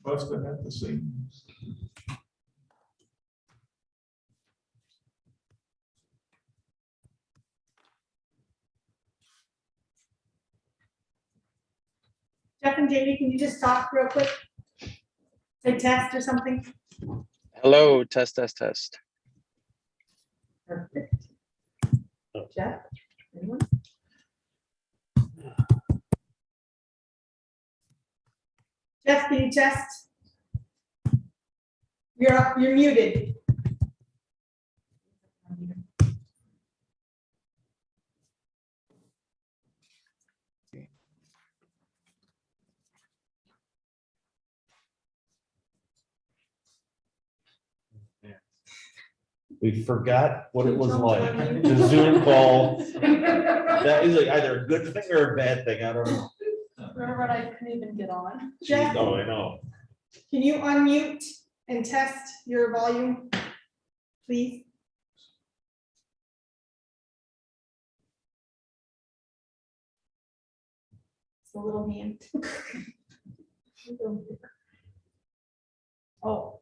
Must have had the same. Jeff and Jamie, can you just talk real quick? Say test or something? Hello, test, test, test. Perfect. Jeff? Anyone? Jeff, can you test? You're muted. We forgot what it was like. The Zoom call. That is like either a good thing or a bad thing. I don't know. Remember when I couldn't even get on? Jeff, Oh, I know. can you unmute and test your volume, please? It's a little hand. Oh.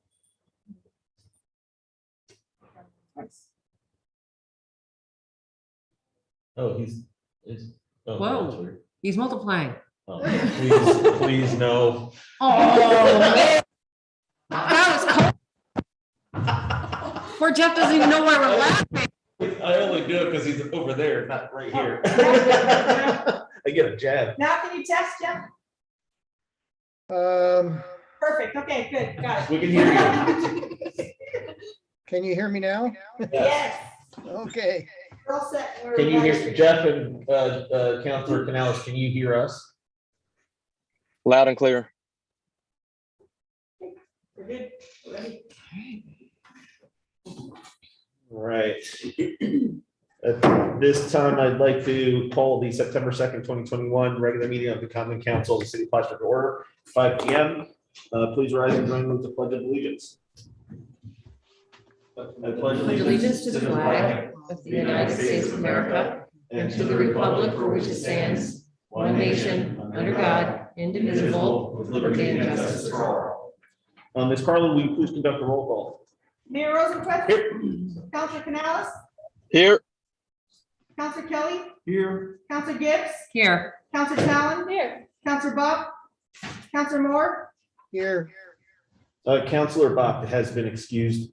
Oh, he's. Oh, Whoa. that's weird. He's multiplying. Oh, please no. Oh, man. That was cold. Poor Jeff doesn't even know why we're laughing. I only do it because he's over there, not right here. I get a jab. Now can you test, Jeff? Perfect, okay, good, got it. We can hear you. Can you hear me now? Yes, Okay. we're all set. We're Can you hear ready. Jeff and Councilor Canales? Can you hear us? Loud and clear. We're good, we're ready. All right. At this time, I'd like to call the September 2nd, 2021 regular meeting of the Common Council of the City of Plattsburgh to order, 5 p.m. Please rise and join me with the Pledge of Allegiance. I pledge Allegiance to the flag of the United States of America and to the republic for which it stands, one nation, under God, indivisible, with liberty and justice for all. Ms. Carlin, will you please conduct a roll call? Mayor Rosenquist, Here. Counselor Canales, Here. Counselor Kelly, Here. Counselor Gibbs, Here. Counselor Talon, Here. Counselor Buck, Counselor Moore, Here. Councilor Bach has been excused.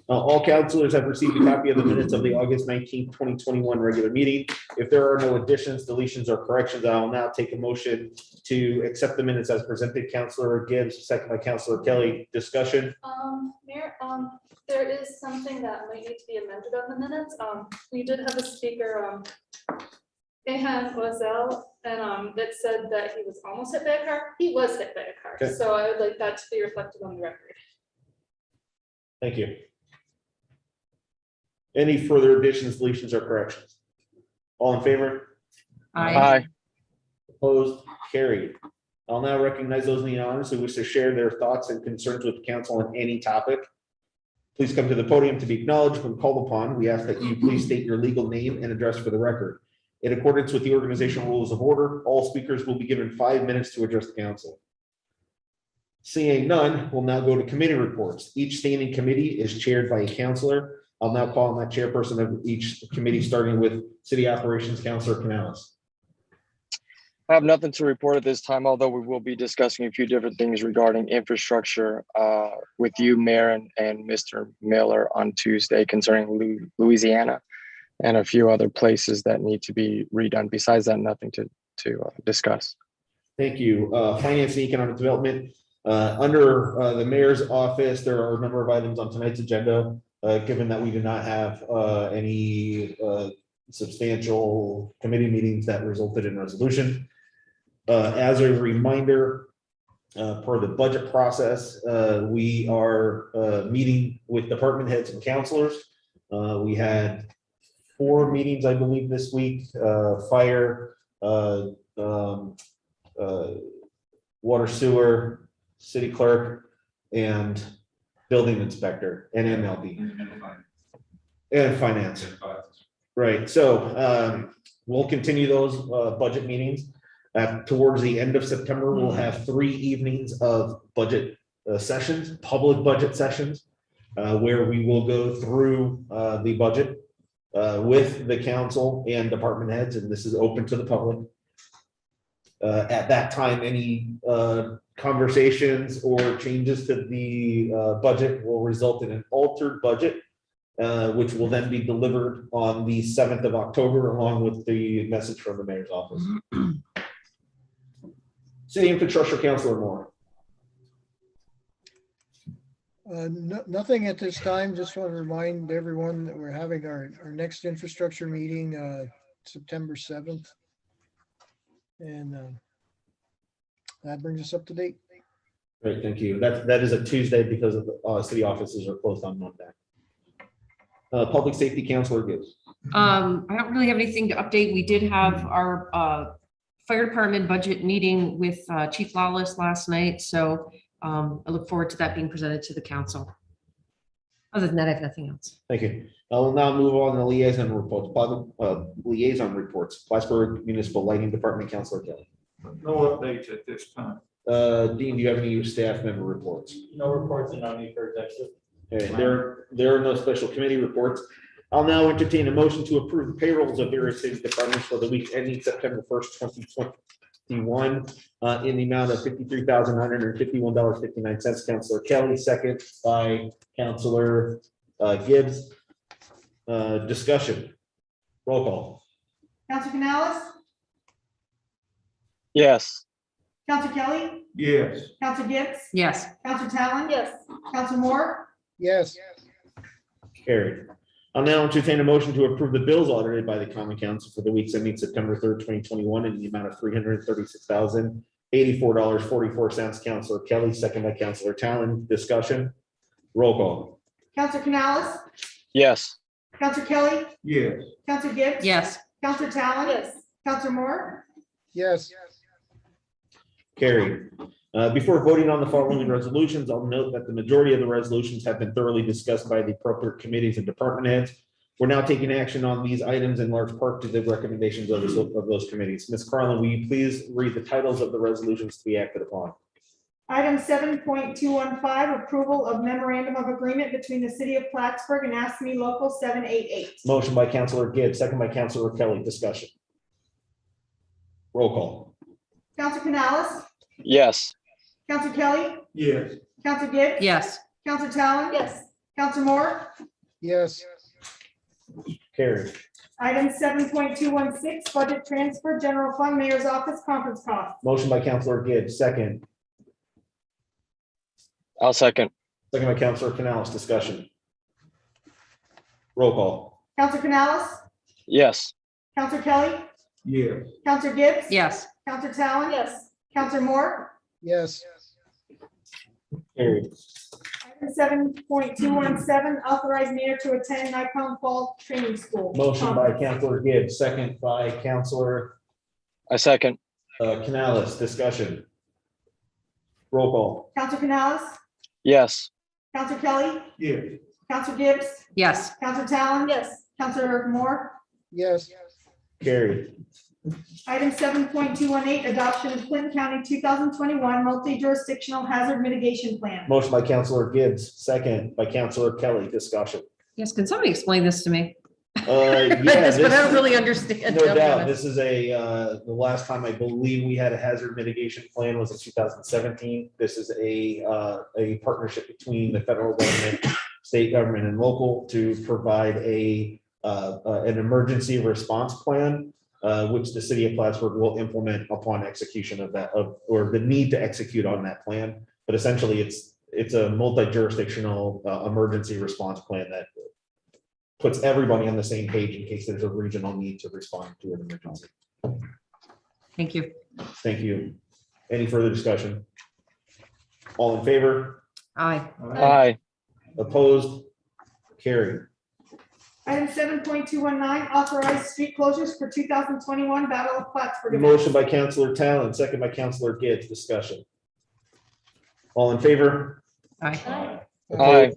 All councilors have received a copy of the minutes of the August 19th, 2021 regular meeting. If there are no additions, deletions, or corrections, I will now take a motion to accept the minutes as presented. Councilor Gibbs, second by Councilor Kelly. Discussion. Mayor, there is something that might need to be amended on the minutes. We did have a speaker, Ahan Wazell, and that said that he was almost hit by a car. He was hit by a car. Okay. So I would like that to be reflected on the record. Thank you. Any further additions, deletions, or corrections? All in favor? Aye. Opposed? Carried. I'll now recognize those in the audience who wish to share their thoughts and concerns with the council on any topic. Please come to the podium to be acknowledged when called upon. We ask that you please state your legal name and address for the record. In accordance with the organizational rules of order, all speakers will be given 5 minutes to address the council. Seeing none, we'll now go to committee reports. Each standing committee is chaired by a councilor. I'll now call on that chairperson of each committee, starting with City Operations, Councilor Canales. I have nothing to report at this time, although we will be discussing a few different things regarding infrastructure with you, Mayor, and Mr. Miller on Tuesday concerning Louisiana and a few other places that need to be redone. Besides that, nothing to discuss. Thank you. Finance and Economic Development. Under the mayor's office, there are a number of items on tonight's agenda. Given that we do not have any substantial committee meetings that resulted in resolution. As a reminder, per the budget process, we are meeting with department heads and counselors. We had 4 meetings, I believe, this week, fire, water sewer, city clerk, and building inspector, and MLB. And finance. Right, so we'll continue those budget meetings. Towards the end of September, we'll have 3 evenings of budget sessions, public budget sessions, where we will go through the budget with the council and department heads, and this is open to the public. At that time, any conversations or changes to the budget will result in an altered budget, which will then be delivered on the 7th of October, along with the message from the mayor's office. City Infrastructure Councilor Moore. Nothing at this time. Just want to remind everyone that we're having our next infrastructure meeting, September 7th. And that brings us up to date. Great, thank you. That is a Tuesday because of the city offices are closed on Monday. Public Safety Councilor Gibbs. I don't really have anything to update. We did have our fire department budget meeting with Chief Lawless last night, so I look forward to that being presented to the council. Other than that, I have nothing else. Thank you. I will now move on to liaison reports. Liaison reports. Plattsburgh Municipal Lighting Department, Councilor Kelly. No updates at this time. Dean, do you have any staff member reports? No reports and no need for executive. Okay, there are no special committee reports. I'll now entertain a motion to approve the payrolls of various city departments for the week ending September 1st, 2021, in the amount of $53,951.59. Councilor Kelly, second by Councilor Gibbs. Discussion. Roll call. Counselor Canales, Yes. Counselor Kelly, Yes. Counselor Gibbs, Yes. Counselor Talon. Yes. Counselor Moore, Yes, Carried. I'll now entertain a motion to approve the bills audited by the Common Council for the weeks ending September 3rd, 2021, in the amount of $336,084.44. Councilor Kelly, second by Councilor Talon. Discussion. Roll call. Counselor Canales, Yes. Counselor Kelly, Yes. Counselor Gibbs. Yes. Counselor Talon. Yes. Counselor Moore, yes, Carried. Before voting on the following resolutions, I'll note that the majority of the resolutions have been thoroughly discussed by the appropriate committees and department heads. We're now taking action on these items in large part to the recommendations of those committees. Ms. Carlin, will you please read the titles of the resolutions to be acted upon? Item 7.215, approval of memorandum of agreement between the city of Plattsburgh and ASME Local 788. Motion by Councilor Gibbs, second by Councilor Kelly. Discussion. Roll call. Counselor Canales, Yes. Counselor Kelly, Yes. Counselor Gibbs. Yes. Counselor Talon. Yes. Counselor Moore, yes, Carried. item 7.216, budget transfer, general fund, mayor's office, conference cost. Motion by Councilor Gibbs, second. I'll second. Second by Councilor Canales. Discussion. Roll call. Counselor Canales, Yes. Counselor Kelly, Yes. Counselor Gibbs. Yes. Counselor Talon. Yes. Counselor Moore, yes, Carried. item 7.217, authorize mayor to attend Nikon Fall Training School. Motion by Councilor Gibbs, second by Councilor I second. Canales. Discussion. Roll call. Counselor Canales, Yes. Counselor Kelly, Yes. Counselor Gibbs, Yes. Counselor Talon. Yes. Counselor Moore, yes, Carried. item 7.218, adoption of Clinton County 2021 multi-jurisdictional hazard mitigation plan. Motion by Councilor Gibbs, second by Councilor Kelly. Discussion. Yes. Can somebody explain this to me? Yeah, But I don't this- really understand. No doubt. This is the last time I believe we had a hazard mitigation plan was in 2017. This is a partnership between the federal government, state government and local to provide an emergency response plan, which the city of Plattsburgh will implement upon execution of that, or the need to execute on that plan. But essentially, it's a multi-jurisdictional emergency response plan that puts everybody on the same page in case there's a regional need to respond to an emergency. Thank you. Thank you. Any further discussion? All in favor? Aye. Aye. Opposed? Carried. Item 7.219, authorize street closures for 2021 Battle of Plattsburgh. event. Motion by Councilor Talon, second by Councilor Gibbs. Discussion. All in favor? Aye. Aye.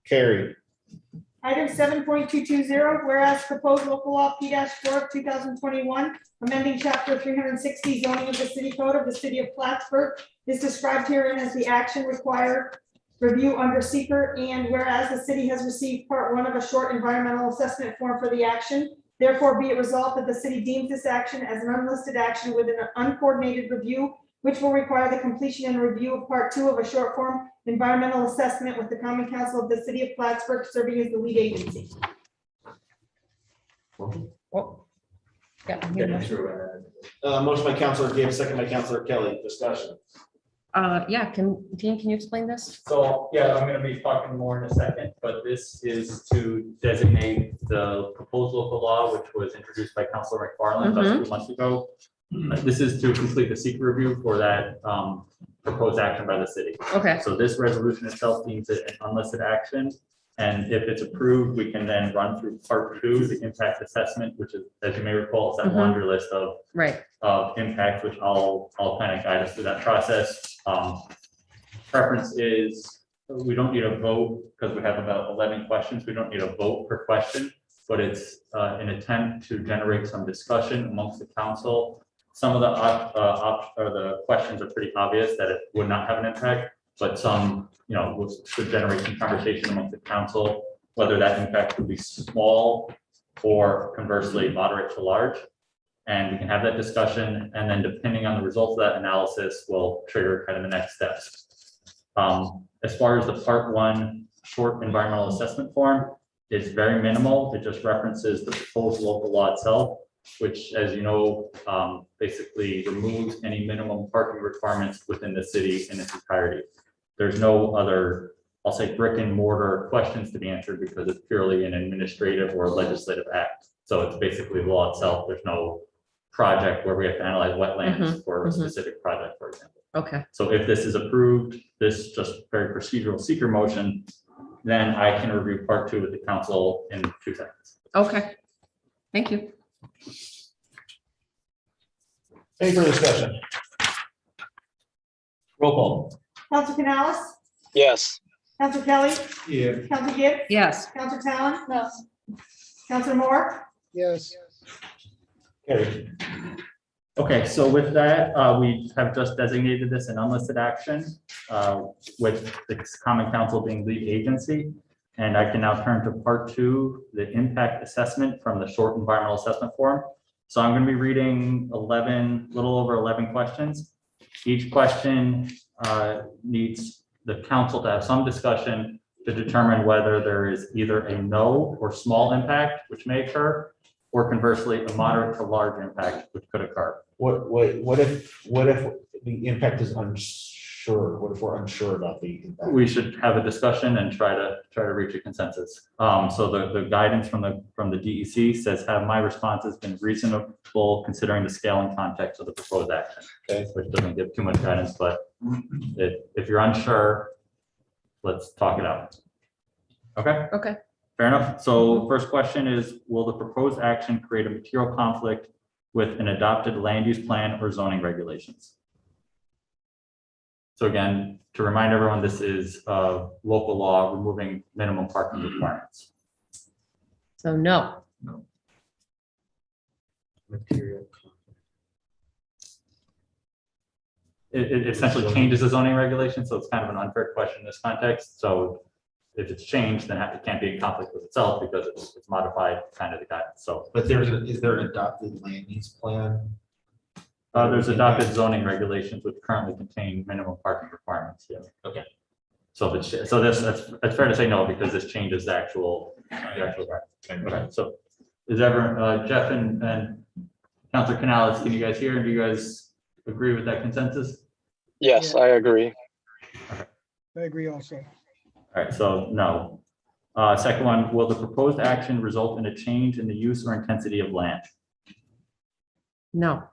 Carried. Item 7.220, whereas proposed local law P-4 of 2021, amending chapter 360 zoning of the city code of the city of Plattsburgh is described herein as the action required review under seeker, and whereas the city has received part 1 of a short environmental assessment form for the action, therefore be it resolved that the city deems this action as an unlisted action with an uncoordinated review, which will require the completion and review of part 2 of a short form environmental assessment with the common council of the city of Plattsburgh serving as the lead agency. Oh. Yeah. you know. Motion by Counselor Gibbs, second by Counselor Kelly. Discussion. Yeah, Dean, can you explain this? So, yeah, I'm gonna be talking more in a second, but this is to designate the proposed local law, which was introduced by Councilor McFarland about 2 months ago. This is to complete the secret review for that proposed action by the city. Okay, So this resolution itself deems it an unlisted action. And if it's approved, we can then run through part 2, the impact assessment, which is, as you may recall, it's that laundry list of right. impacts, which I'll kind of guide us through that process. Preference is, we don't need a vote because we have about 11 questions. We don't need a vote per question, but it's an attempt to generate some discussion amongst the council. Some of the questions are pretty obvious that it would not have an impact, but some, should generate some conversation amongst the council, whether that impact would be small or conversely moderate to large. And we can have that discussion, and then depending on the results of that analysis, will trigger kind of the next steps. As far as the part 1 short environmental assessment form, it's very minimal. It just references the proposed local law itself, which, as you know, basically removes any minimum parking requirements within the city in its entirety. There's no other, I'll say, brick and mortar questions to be answered because it's purely an administrative or legislative act. So it's basically the law itself. There's no project where we have to analyze wetlands for a specific project, for example. Okay, So if this is approved, this just very procedural seeker motion, then I can review part 2 with the council in 2 seconds. okay. Thank you. Any further discussion? Roll call. Council Canales, Yes. Council Kelly, Yeah. Council Gibbs, Yes, Council Talon, No, Council Moore, yes, Carried. Okay, so with that, we have just designated this an unlisted action with the common council being lead agency. And I can now turn to part 2, the impact assessment from the short environmental assessment form. So I'm going to be reading little over 11 questions. Each question needs the council to have some discussion to determine whether there is either a no or small impact, which may occur, or conversely, a moderate to large impact, which could occur. What if the impact is unsure? What if we're unsure about the impact? We should have a discussion and try to reach a consensus. So the guidance from the DEC says, have my responses been reasonable considering the scale and context of the proposed action? Okay. Which doesn't give too much guidance, but if you're unsure, let's talk it out. Okay, okay. fair enough. So first question is, will the proposed action create a material conflict with an adopted land use plan or zoning regulations? So again, to remind everyone, this is local law removing minimum parking requirements. So no, Material. It essentially changes the zoning regulation, so it's kind of an unfair question in this context. So if it's changed, then it can't be in conflict with itself because it's modified kind of the guidance. So But is there an adopted land use plan? there's adopted zoning regulations which currently contain minimum parking requirements. Yeah. Okay. So if it's that's fair to say no because this changes the actual guidance. Okay. So is Jeff and Councilor Canales, can you guys hear? Do you guys agree with that consensus? Yes, Yeah. I agree. I agree also. All right, so no. Second one, will the proposed action result in a change in the use or intensity of land? no.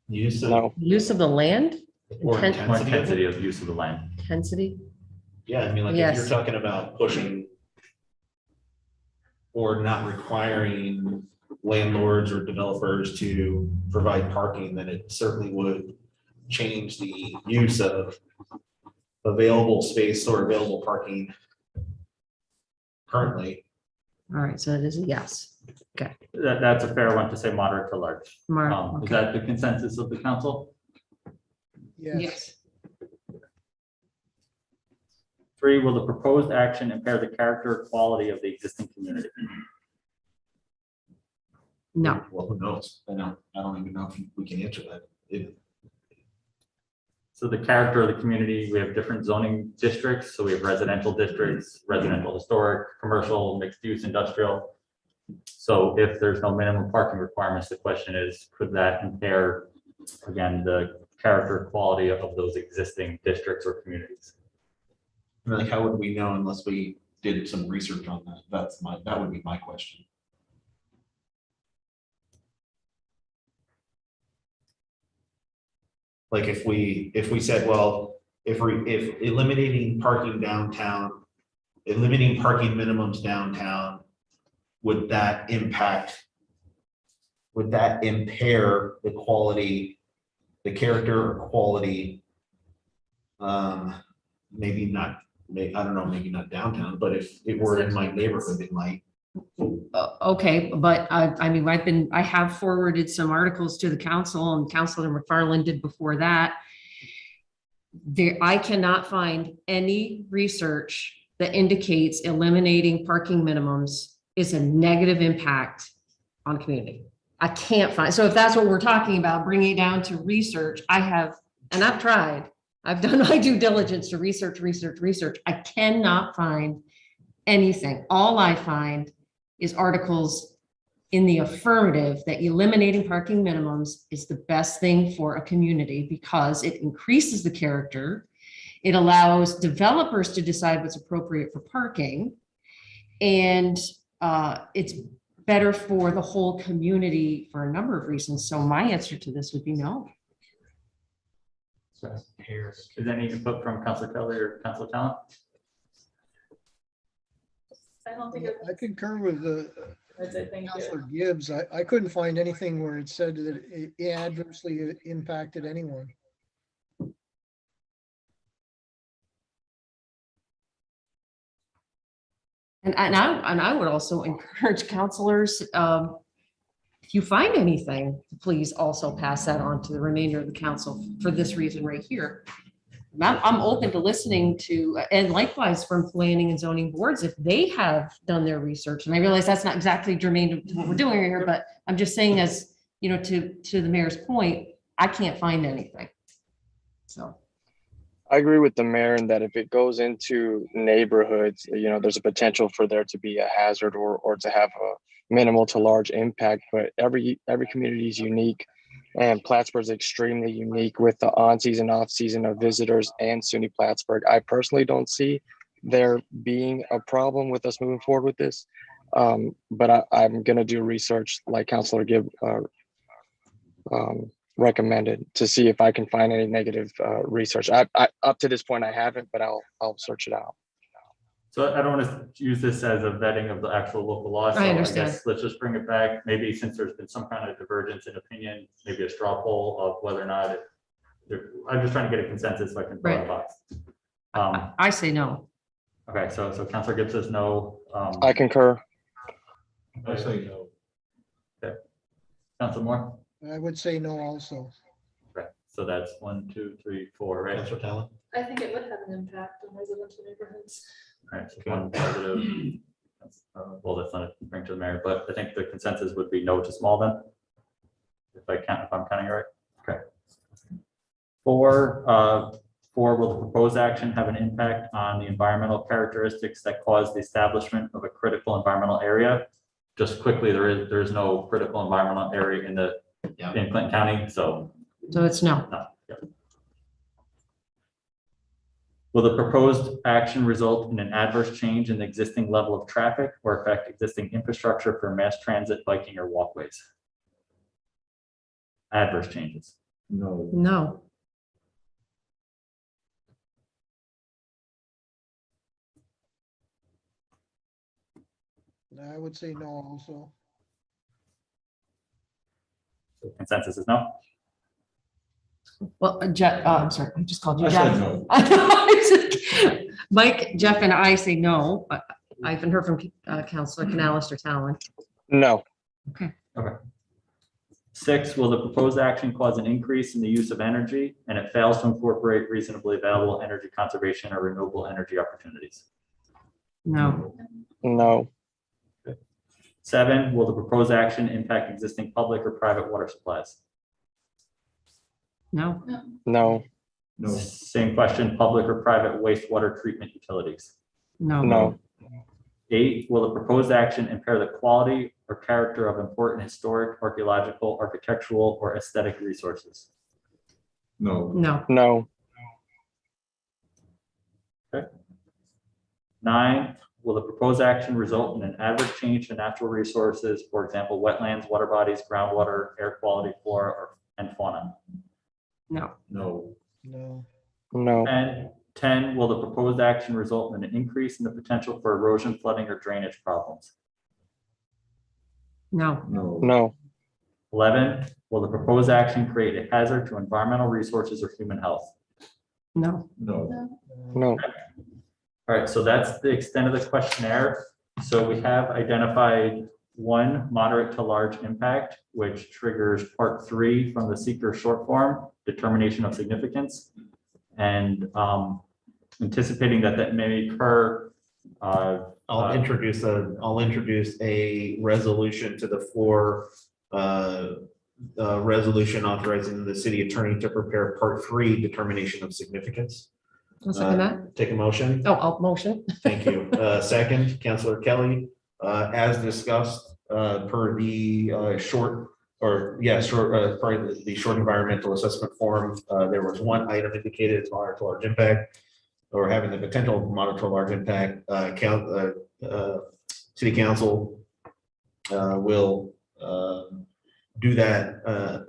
Use No. Use of the land, or Or intensity. intensity of use of the land? intensity, Yeah, I mean, like if Yes. you're talking about pushing or not requiring landlords or developers to provide parking, then it certainly would change the use of available space or available parking currently. All right, so it is a yes. That's a fair one to say moderate to large. Mark, Is okay. that the consensus of the council? Yes. 3, will the proposed action impair the character or quality of the existing community? No, Well, who knows? I don't even know if we can answer that. So the character of the community, we have different zoning districts. So we have residential districts, residential, historic, commercial, mixed use, industrial. So if there's no minimum parking requirements, the question is, could that impair, again, the character quality of those existing districts or communities? I mean, like, how would we know unless we did some research on that? That would be my question. Like if we said, well, if eliminating parking downtown, eliminating parking minimums downtown, would that impair the quality, the character or quality? Maybe not, I don't know, maybe not downtown, but if it were in my neighborhood, it might. okay, but I mean, I have forwarded some articles to the council, and Councilor McFarland did before that. I cannot find any research that indicates eliminating parking minimums is a negative impact on community. I can't find, so if that's what we're talking about, bringing it down to research, I've tried. I've done my due diligence to research. I cannot find anything. All I find is articles in the affirmative that eliminating parking minimums is the best thing for a community because it increases the character. It allows developers to decide what's appropriate for parking. And it's better for the whole community for a number of reasons. So my answer to this would be no. Is there any input from Councilor Kelly or Councilor Talent? I don't think I concur with I'd say thank you. Councilor Gibbs. I couldn't find anything where it said that it adversely impacted anyone. And I would also encourage counselors, if you find anything, please also pass that on to the remainder of the council for this reason right here. I'm open to listening to, and likewise from planning and zoning boards, if they have done their research. And I realize that's not exactly germane to what we're doing here, but I'm just saying, as you know, to the mayor's point, I can't find anything. So. I agree with the mayor in that if it goes into neighborhoods, you know, there's a potential for there to be a hazard or to have a minimal to large impact, but every community is unique. And Plattsburgh is extremely unique with the on-season, off-season of visitors and SUNY Plattsburgh. I personally don't see there being a problem with us moving forward with this. But I'm going to do research like Councilor Gibb recommended to see if I can find any negative research. I up to this point, I haven't, but I'll search it out. So I don't want to use this as a vetting of the actual local law. So I understand. guess let's just bring it back. Maybe since there's been some kind of divergence in opinion, maybe a straw poll of whether or not I'm just trying to get a consensus so I can throw it in a box. I say no. Okay, so Councilor Gibbs says no. I concur. I say no. Okay. Councilor Moore? I would say no also. Okay, so that's 1, 2, 3, 4, right? Councilor Talent? I think it would have an impact on residential neighborhoods. All right, so one positive. Well, that's not a bring to the mayor, but I think the consensus would be no to small then. If I'm counting right. Okay. 4, will the proposed action have an impact on the environmental characteristics that cause the establishment of a critical environmental area? Just quickly, there is no critical environmental area in Clinton County, so. So it's no. No. Yep. Will the proposed action result in an adverse change in the existing level of traffic or affect existing infrastructure for mass transit, biking, or walkways? Adverse changes. No. No. I would say no also. So consensus is no. Well, Jeff, I'm sorry, I just called you I Jeff. said no. Mike, Jeff, and I say no. I haven't heard from Counselor Canales or Talon. No, 6, will the proposed action cause an increase in the use of energy and it fails to incorporate reasonably available energy conservation or renewable energy opportunities? No, no, 7, will the proposed action impact existing public or private water supplies? no, no, Same question, public or private wastewater treatment utilities? no, 8, will the proposed action impair the quality or character of important historic, archaeological, architectural, or aesthetic resources? no, no, 9, will the proposed action result in an adverse change to natural resources, for example, wetlands, water bodies, groundwater, air quality, flora, and fauna? no, No. no, And 10, will the proposed action result in an increase in the potential for erosion, flooding, or drainage problems? no, no, 11, will the proposed action create a hazard to environmental resources or human health? no. no, All right, so that's the extent of the questionnaire. So we have identified 1 moderate to large impact, which triggers part 3 from the seeker short form, determination of significance. And anticipating that may occur. I'll introduce a resolution to the floor. Resolution authorizing the city attorney to prepare part 3 determination of significance. I'll second that. Take a motion. Oh, I'll motion. Thank you. Second, Councilor Kelly, as discussed, per the short environmental assessment form, there was 1 item indicated as moderate to large impact or having the potential of moderate to large impact. City council will do that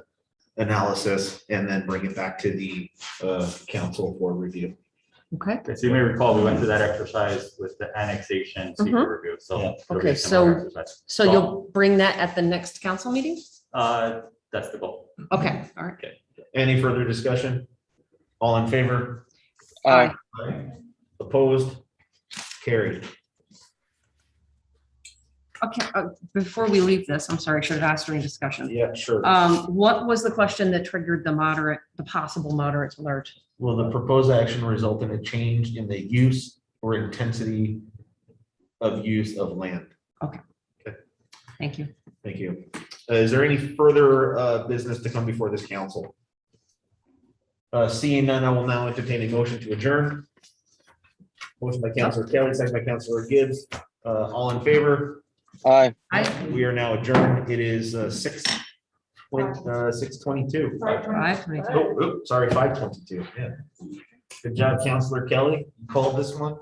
analysis and then bring it back to the council for review. Okay, So you may recall, we went through that exercise with the annexation seeker review, so. Yeah. it'll be Okay, a similar so- exercise. so you'll bring that at the next council meeting? That's the goal. Okay, all right. Any further discussion? All in favor? aye, Opposed? Carried. Okay, before we leave this, I'm sorry, I should have asked during discussion. Yeah, sure. What was the question that triggered the possible moderate to large? Will the proposed action result in a change in the use or intensity of use of land? Thank you. Thank you. Is there any further business to come before this council? Seeing none, I will now entertain a motion to adjourn. Motion by Councilor Kelly, second by Councilor Gibbs. All in favor? aye. We are now adjourned. It is 6:22. 5:22. Oh, sorry, 5:22. Yeah. Good job, Councilor Kelly. You called this one.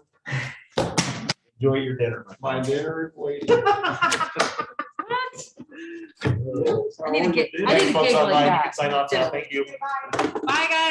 Enjoy your dinner. My dinner is waiting. I need to get, I need to Folks giggle online, you like can sign off now. Thank you. that. Bye, guys.